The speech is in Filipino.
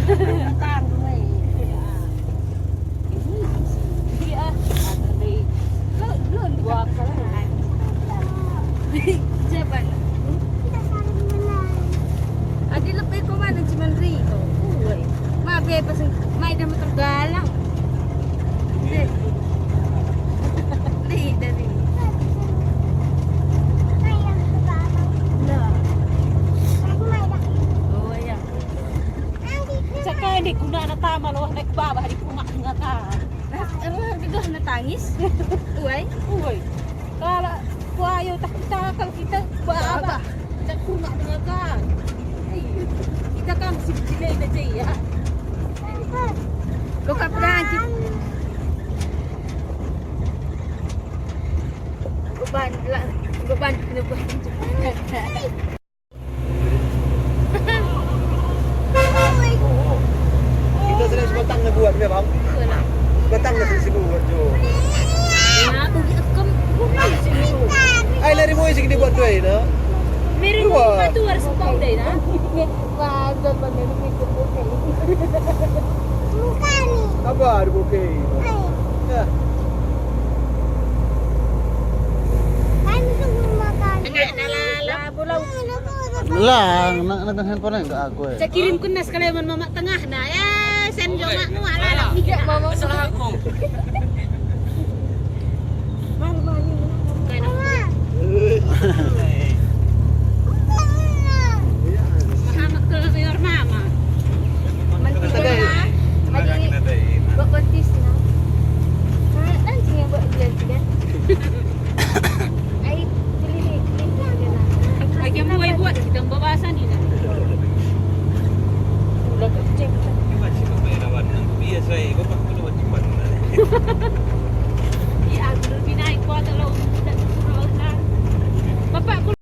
Tang mai. Iya. Lun gua kan. Jaban. Adi lebih ko man si Manri ko. Uy. Mabe pa may na matagalang. Di dari. Saka hindi ko na natama loh naik baba di ko nga ka. Ano dito natangis? Uy. Uy. Kala ko ayaw takal kita baba. Tak ko nga ka. Kita kan sila na jaya. Ko kaprahan ki. Beban beban. Kita sering batang na buat dia bang. Batang na sering buat jo. Ya, aku ikam Ay lari mo sige buat doy na. Meron mo matuwar sa pau day na. Wajah bagaimana itu bukan. Apa ada bokeh. Ya. Lah, nak handphone enggak aku. Saya kirim ke nas kalian mama tengah na. Sen jo mak nu ala tidak mama. Salah aku. Mama ke biar mama. Bakontis na. Anjing yang buat dia kan. Ai pilih Lagi mau buat kita babasan ni lah. udah kecil. Biasa, kau pakai tu macam mana?